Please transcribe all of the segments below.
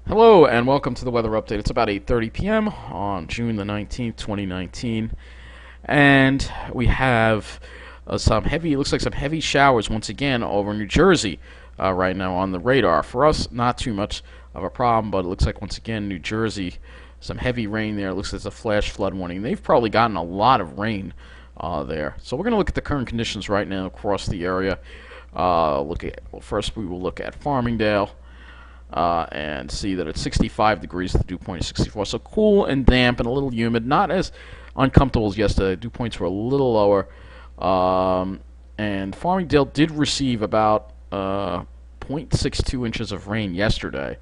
Hello and welcome to the weather update. It's about 8:30 p.m. on June the 19th, 2019, and we have looks like some heavy showers once again over New Jersey right now on the radar. For us, not too much of a problem, but it looks like once again New Jersey, some heavy rain there. It looks like it's a flash flood warning. They've probably gotten a lot of rain there. So we're going to look at the current conditions right now across the area. First we will look at Farmingdale and see that it's 65 degrees. The dew point is 64. So cool and damp and a little humid. Not as uncomfortable as yesterday. Dew points were a little lower. And Farmingdale did receive about 0.62 inches of rain yesterday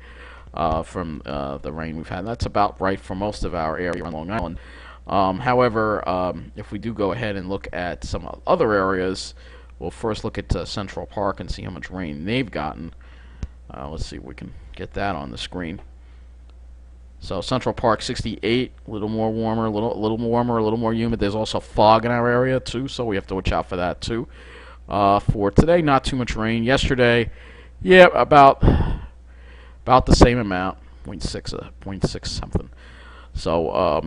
from the rain we've had. That's about right for most of our area on Long Island. However, if we do go ahead and look at some other areas, we'll first look at Central Park and see how much rain they've gotten. Let's see if we can get that on the screen. So Central Park 68, a little more warmer, a little warmer, a little more humid. There's also fog in our area too, so we have to watch out for that too. For today, not too much rain. Yesterday, yeah, about the same amount, 0.6 something. So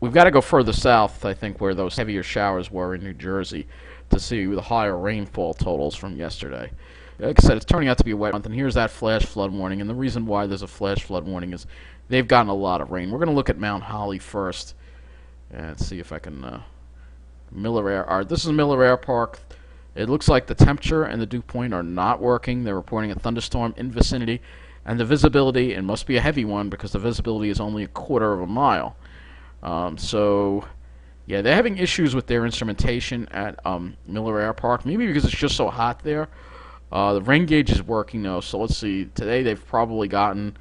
we've got to go further south, I think, where those heavier showers were in New Jersey, to see the higher rainfall totals from yesterday. Like I said, it's turning out to be a wet month, and here's that flash flood warning. And the reason why there's a flash flood warning is they've gotten a lot of rain. We're going to look at Mount Holly first and see if I can Miller Air. This is Miller Air Park. It looks like the temperature and the dew point are not working. They're reporting a thunderstorm in vicinity, and the visibility, it must be a heavy one because the visibility is only a quarter of a mile. Yeah, they're having issues with their instrumentation at Miller Air Park, maybe because it's just so hot there. The rain gauge is working though, so let's see. Today they've probably gotten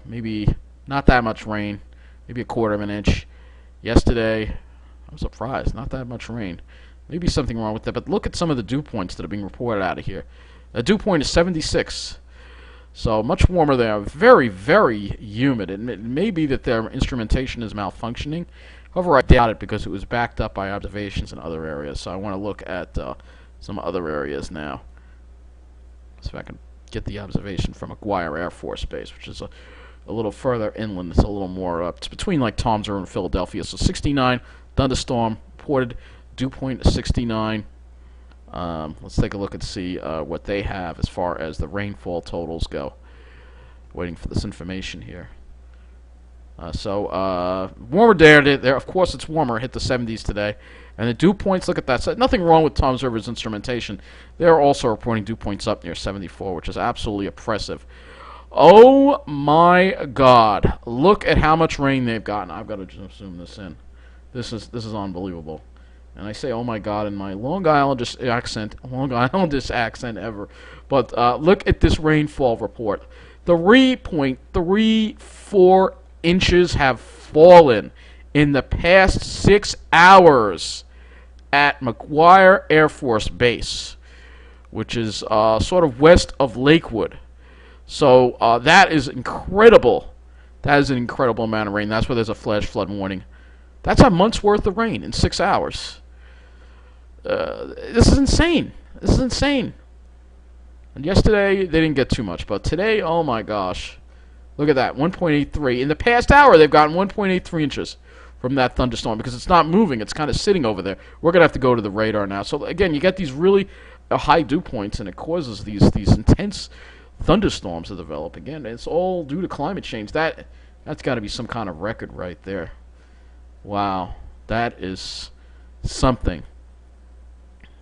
maybe not that much rain, maybe a quarter of an inch. Yesterday, I'm surprised, not that much rain. Maybe something wrong with that, but look at some of the dew points that are being reported out of here. The dew point is 76, so much warmer there. Very, very humid. It may be that their instrumentation is malfunctioning. However, I doubt it because it was backed up by observations in other areas. So I want to look at some other areas now. So if I can get the observation from McGuire Air Force Base, which is a little further inland. It's a little more up. It's between like Tom's River and Philadelphia. So 69, thunderstorm, reported dew point is 69. Let's take a look and see what they have as far as the rainfall totals go. Waiting for this information here. Warmer there. Of course, it's warmer. Hit the 70s today. And the dew points, look at that. So nothing wrong with Tom's River's instrumentation. They're also reporting dew points up near 74, which is absolutely oppressive. Oh my God! Look at how much rain they've gotten. I've got to just zoom this in. This is unbelievable. And I say, oh my God, in my Long Islandish accent ever. But look at this rainfall report. 3.34 inches have fallen in the past 6 hours at McGuire Air Force Base, which is sort of west of Lakewood. So that is incredible. That is an incredible amount of rain. That's where there's a flash flood warning. That's a month's worth of rain in 6 hours. This is insane. This is insane. And yesterday, they didn't get too much. But today, oh my gosh. Look at that, 1.83. In the past hour, they've gotten 1.83 inches from that thunderstorm because it's not moving. It's kind of sitting over there. We're going to have to go to the radar now. So, again, you get these really high dew points, and it causes these intense thunderstorms to develop. Again, it's all due to climate change. That's got to be some kind of record right there. Wow. That is something.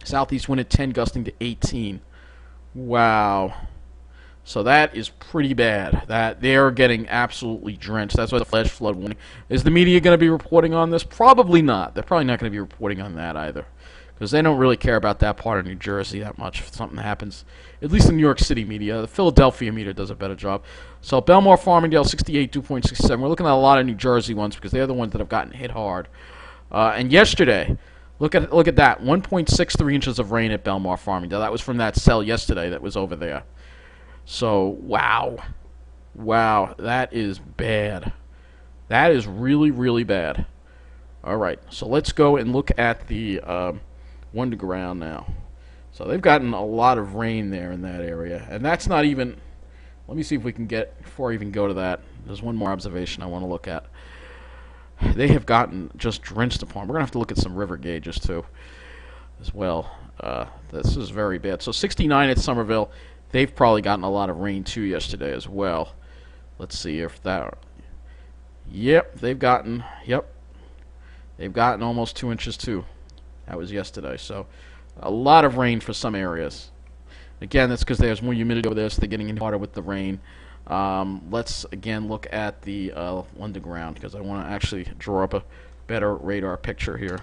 Southeast wind at 10, gusting to 18. Wow. So that is pretty bad. That they're getting absolutely drenched. That's why the flash flood warning. Is the media going to be reporting on this? Probably not. They're probably not going to be reporting on that either, because they don't really care about that part of New Jersey that much. If something happens, at least the New York City media, the Philadelphia media does a better job. So Belmar, Farmingdale, 68, dew point 67. We're looking at a lot of New Jersey ones because they're the ones that have gotten hit hard. And yesterday, look at that, 1.63 inches of rain at Belmar, Farmingdale. That was from that cell yesterday that was over there. So, wow, that is bad. That is really, really bad. All right, so let's go and look at the underground now. So they've gotten a lot of rain there in that area, and that's not even Let me see if we can get, before I even go to that, there's one more observation I want to look at. They have gotten just drenched upon. We're going to have to look at some river gauges, too, as well. This is very bad. So 69 at Somerville. They've probably gotten a lot of rain, too, yesterday as well. Let's see if that... Yep, they've gotten almost 2 inches, too. That was yesterday. So a lot of rain for some areas. Again, that's because there's more humidity over there, so they're getting in harder with the rain. Let's again look at the underground, because I want to actually draw up a better radar picture here.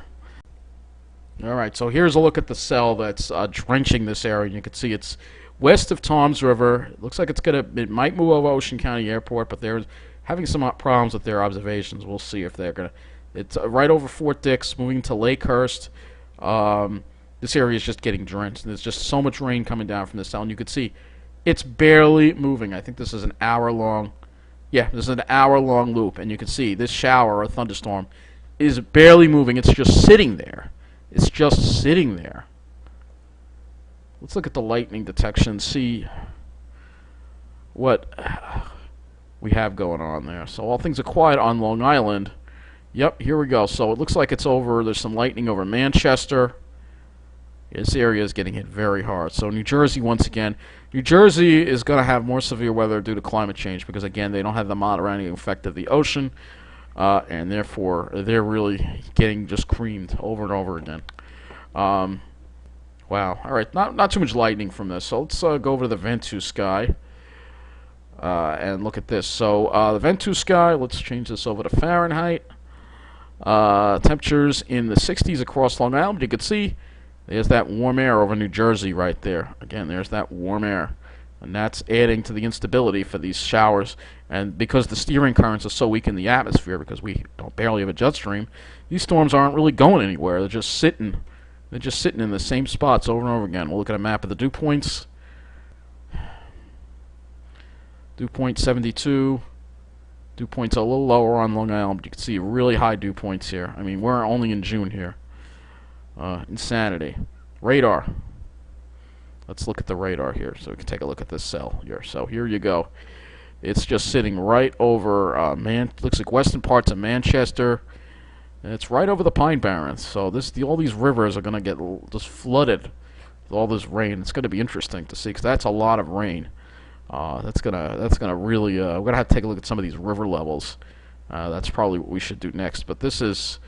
Alright, so here's a look at the cell that's drenching this area. You can see it's west of Toms River. It looks like it might move over Ocean County Airport, but they're having some problems with their observations. We'll see if they're going to... It's right over Fort Dix, moving to Lakehurst. This area is just getting drenched. There's just so much rain coming down from the cell, and you can see it's barely moving. I think this is an hour-long... Yeah, this is an hour-long loop, and you can see this shower or thunderstorm is barely moving. It's just sitting there. It's just sitting there. Let's look at the lightning detection, see what we have going on there. So all things are quiet on Long Island. Yep, here we go. So it looks like it's over. There's some lightning over Manchester. This area is getting hit very hard. So New Jersey, once again, New Jersey is going to have more severe weather due to climate change because, again, they don't have the moderating effect of the ocean, and therefore they're really getting just creamed over and over again. Wow. All right, not too much lightning from this. So let's go over to the Ventus sky and look at this. So the Ventus sky, let's change this over to Fahrenheit. Temperatures in the 60s across Long Island. You can see there's that warm air over New Jersey right there. Again, there's that warm air. And that's adding to the instability for these showers. And because the steering currents are so weak in the atmosphere, because we don't barely have a jet stream, these storms aren't really going anywhere. They're just sitting. They're just sitting in the same spots over and over again. We'll look at a map of the dew points. Dew point 72. Dew points are a little lower on Long Island, but you can see really high dew points here. I mean, we're only in June here. Insanity. Radar. Let's look at the radar here so we can take a look at this cell here. So here you go. It's just sitting right over, looks like western parts of Manchester. And it's right over the Pine Barrens. So all these rivers are going to get just flooded with all this rain. It's going to be interesting to see because that's a lot of rain. That's gonna really we're gonna have to take a look at some of these river levels. That's probably what we should do next. But this is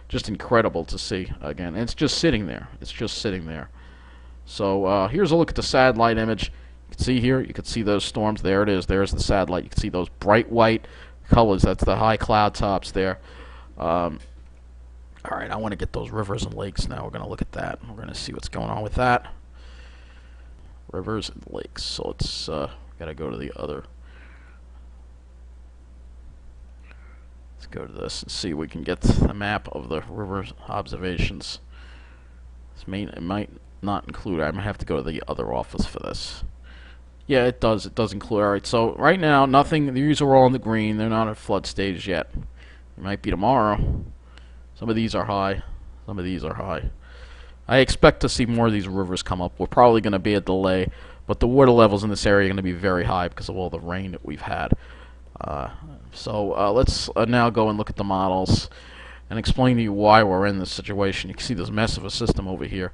just incredible to see again. And it's just sitting there. It's just sitting there. So here's a look at the satellite image. You can see here. You can see those storms. There it is. There's the satellite. You can see those bright white colors. That's the high cloud tops there. All right. I want to get those rivers and lakes now. We're gonna look at that. We're gonna see what's going on with that. Rivers and lakes. So let's gotta go to the other. Let's go to this and see if we can get the map of the river observations. It might not include. I might have to go to the other office for this. Yeah, it does. It does include. All right. So right now, nothing. These are all in the green. They're not at flood stage yet. It might be tomorrow. Some of these are high. Some of these are high. I expect to see more of these rivers come up. We're probably going to be a delay, but the water levels in this area are going to be very high because of all the rain that we've had. So let's now go and look at the models and explain to you why we're in this situation. You can see this mess of a system over here.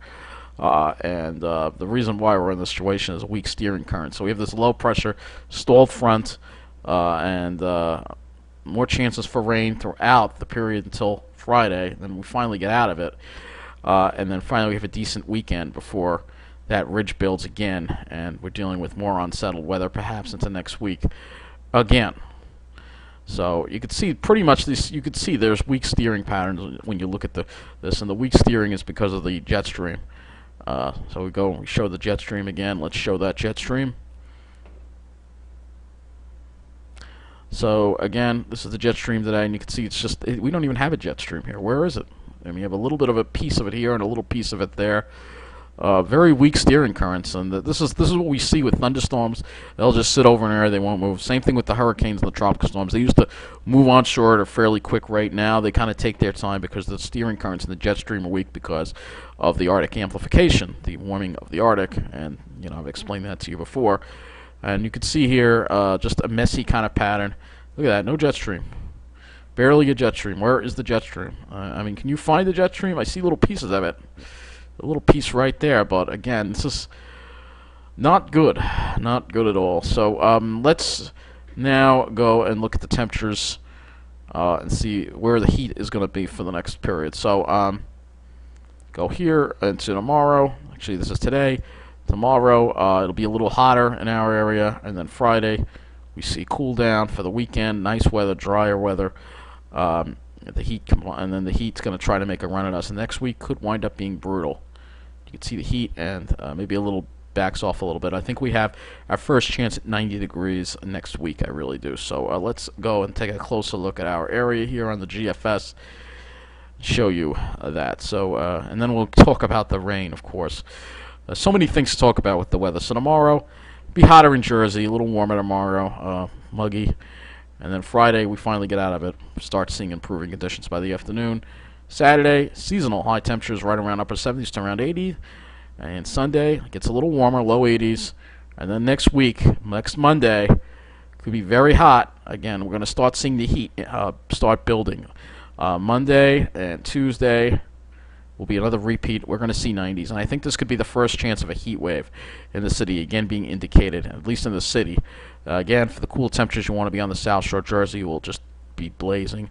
And the reason why we're in this situation is a weak steering current. So we have this low pressure stalled front and more chances for rain throughout the period until Friday. Then we finally get out of it. And then finally we have a decent weekend before that ridge builds again, and we're dealing with more unsettled weather perhaps into next week again. So you can see pretty much this. You can see there's weak steering patterns when you look at this, and the weak steering is because of the jet stream. So we go and we show the jet stream again. Let's show that jet stream. So again, this is the jet stream today, and you can see it's just we don't even have a jet stream here. Where is it? And we have a little bit of a piece of it here and a little piece of it there. Very weak steering currents, and this is what we see with thunderstorms. They'll just sit over an area, they won't move. Same thing with the hurricanes and the tropical storms. They used to move onshore at a fairly quick rate. Now they kind of take their time because the steering currents in the jet stream are weak because of the Arctic amplification, the warming of the Arctic, and I've explained that to you before. And you can see here just a messy kind of pattern. Look at that, no jet stream. Barely a jet stream. Where is the jet stream? I mean, can you find the jet stream? I see little pieces of it. A little piece right there, but again, this is not good. Not good at all. So let's now go and look at the temperatures and see where the heat is going to be for the next period. So go here into tomorrow. Actually, this is today. Tomorrow, it'll be a little hotter in our area, and then Friday, we see cool down for the weekend. Nice weather, drier weather. The heat, and then the heat's going to try to make a run at us. And next week could wind up being brutal. You can see the heat, and maybe a little backs off a little bit. I think we have our first chance at 90 degrees next week. I really do. So let's go and take a closer look at our area here on the GFS. Show you that. So and then we'll talk about the rain, of course. So many things to talk about with the weather. So tomorrow, be hotter in Jersey, a little warmer tomorrow, muggy. And then Friday, we finally get out of it. Start seeing improving conditions by the afternoon. Saturday, seasonal high temperatures right around upper 70s to around 80. And Sunday, it gets a little warmer, low 80s. And then next week, next Monday, could be very hot. Again, we're going to start seeing the heat start building. Monday and Tuesday will be another repeat. We're going to see 90s, and I think this could be the first chance of a heat wave in the city, again being indicated, at least in the city. Again, for the cool temperatures, you want to be on the South Shore. Jersey will just be blazing,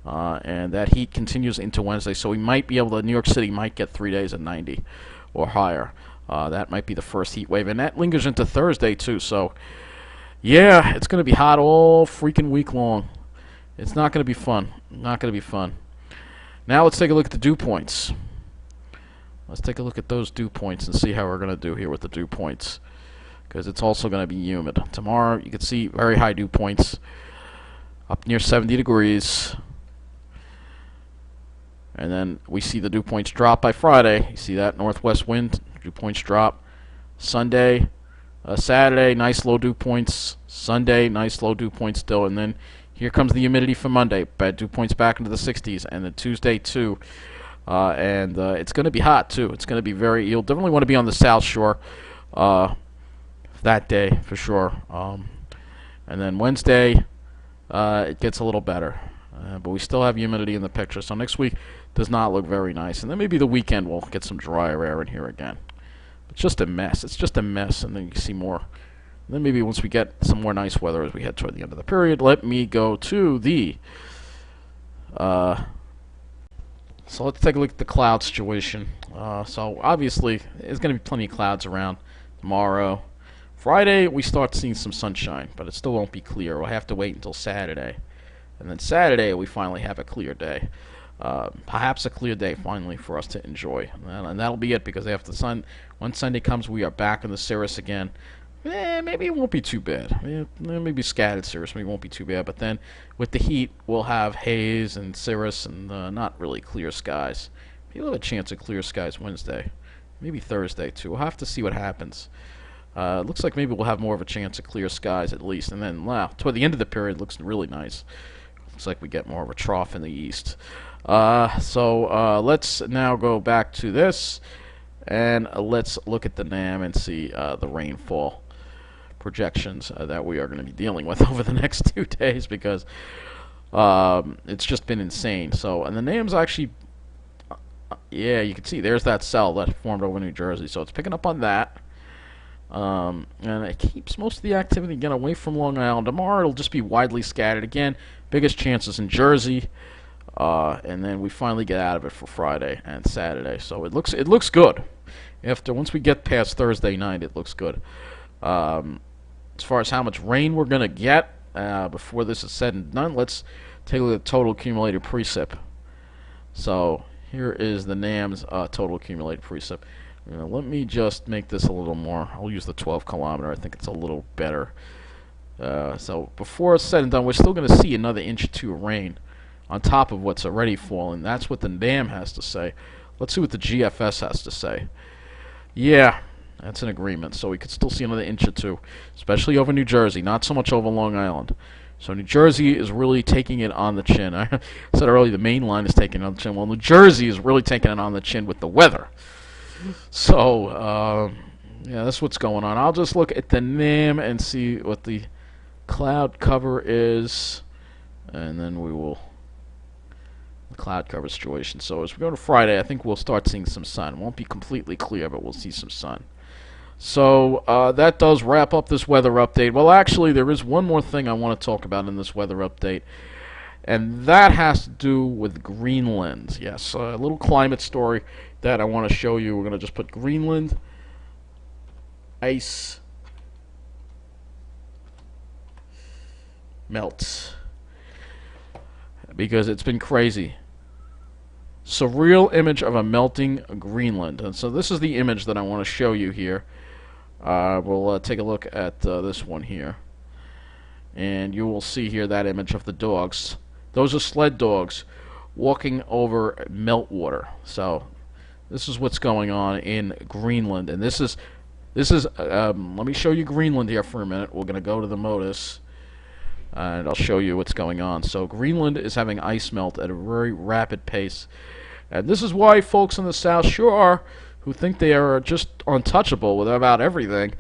and that heat continues into Wednesday, so we might be able to, New York City might get 3 days at 90 or higher. That might be the first heat wave, and that lingers into Thursday, too, so yeah, it's going to be hot all freaking week long. It's not going to be fun. Not going to be fun. Now let's take a look at the dew points. Let's take a look at those dew points and see how we're going to do here with the dew points, because it's also going to be humid. Tomorrow you can see very high dew points up near 70 degrees. And then we see the dew points drop by Friday. You see that northwest wind, dew points drop. Sunday, Saturday, nice low dew points. Sunday, nice low dew points still. And then here comes the humidity for Monday. Bad dew points back into the 60s. And then Tuesday, too. And it's going to be hot, too. It's going to be you'll definitely want to be on the South Shore that day, for sure. And then Wednesday, it gets a little better. But we still have humidity in the picture. So next week does not look very nice. And then maybe the weekend we'll get some drier air in here again. It's just a mess. It's just a mess. And then you see more. And then maybe once we get some more nice weather as we head toward the end of the period, let me go to the... So let's take a look at the cloud situation. So obviously, there's going to be plenty of clouds around tomorrow. Friday, we start seeing some sunshine, but it still won't be clear. We'll have to wait until Saturday. And then Saturday, we finally have a clear day. Perhaps a clear day, finally, for us to enjoy. And that'll be it, because after when Sunday comes, we are back in the cirrus again. Maybe it won't be too bad. Maybe scattered cirrus, maybe it won't be too bad. But then, with the heat, we'll have haze and cirrus and not really clear skies. Maybe we'll have a chance of clear skies Wednesday. Maybe Thursday, too. We'll have to see what happens. Looks like maybe we'll have more of a chance of clear skies, at least. And then, toward the end of the period, it looks really nice. Looks like we get more of a trough in the east. So let's now go back to this. And let's look at the NAM and see the rainfall projections that we are going to be dealing with over the next 2 days, because it's just been insane. So, and the NAM's actually, yeah, you can see there's that cell that formed over New Jersey. So it's picking up on that. And it keeps most of the activity again away from Long Island. Tomorrow it'll just be widely scattered again. Biggest chances in Jersey. And then we finally get out of it for Friday and Saturday. So it looks good. Once we get past Thursday night, it looks good. As far as how much rain we're going to get before this is said and done, let's take a look at total accumulated precip. So here is the NAM's total accumulated precip. Let me just make this a little more. I'll use the 12 kilometer. I think it's a little better. So before it's said and done, we're still going to see another inch or two of rain on top of what's already fallen. That's what the NAM has to say. Let's see what the GFS has to say. Yeah, that's an agreement. So we could still see another inch or two, especially over New Jersey, not so much over Long Island. So New Jersey is really taking it on the chin. I said earlier the main line is taking it on the chin. Well, New Jersey is really taking it on the chin with the weather. So Yeah, that's what's going on. I'll just look at the NAM and see what the cloud cover is, and then we will the cloud cover situation. So as we go to Friday, I think we'll start seeing some sun. It won't be completely clear, but we'll see some sun. So that does wrap up this weather update. Well, actually, there is one more thing I want to talk about in this weather update, and that has to do with Greenland. Yes, a little climate story that I want to show you. We're going to just put Greenland ice melts, because it's been crazy. Surreal image of a melting Greenland. And so this is the image that I want to show you here. We'll take a look at this one here. And you will see here that image of the dogs. Those are sled dogs walking over meltwater. So this is what's going on in Greenland. And this is let me show you Greenland here for a minute. We're going to go to the MODIS. And I'll show you what's going on. So Greenland is having ice melt at a very rapid pace. And this is why folks in the South Shore who think they are just untouchable with about everything,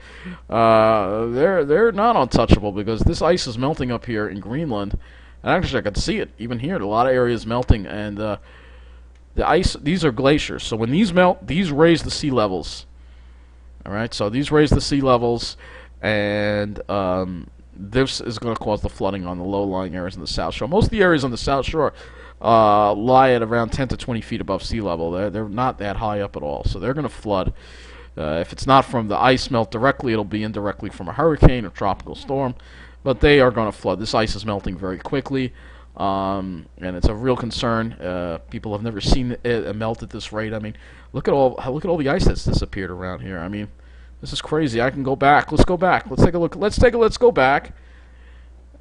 they're not untouchable, because this ice is melting up here in Greenland. And actually I can see it even here. A lot of areas melting, and the ice, these are glaciers. So when these melt, these raise the sea levels. Alright, so these raise the sea levels, and this is going to cause the flooding on the low-lying areas in the South Shore. Most of the areas on the South Shore lie at around 10 to 20 feet above sea level. They're not that high up at all, so they're going to flood. If it's not from the ice melt directly, it'll be indirectly from a hurricane or tropical storm, but they are going to flood. This ice is melting very quickly, and it's a real concern. People have never seen it melt at this rate. I mean, look at all the ice that's disappeared around here. I mean, this is crazy. I can go back. Let's go back. Let's take a look. Let's go back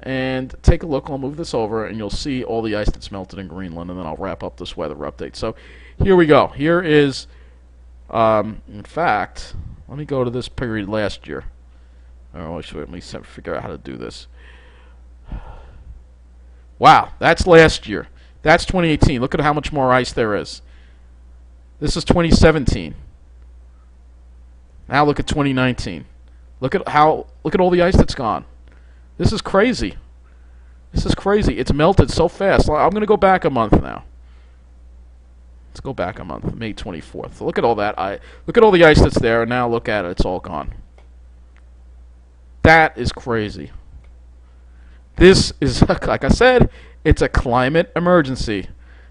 and take a look. I'll move this over, and you'll see all the ice that's melted in Greenland, and then I'll wrap up this weather update. So here we go. Here is, in fact, let me go to this period last year. Oh, let me figure out how to do this. Wow, that's last year. That's 2018. Look at how much more ice there is. This is 2017. Now look at 2019. Look at all the ice that's gone. This is crazy. This is crazy. It's melted so fast. I'm going to go back a month now. Let's go back a month, May 24th. So look at all that. Look at all the ice that's there, and now look at it. It's all gone. That is crazy. This is, like I said, it's a climate emergency.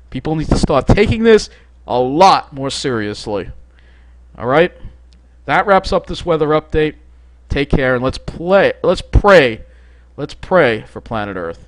People need to start taking this a lot more seriously. All right? That wraps up this weather update. Take care, and let's pray for planet Earth.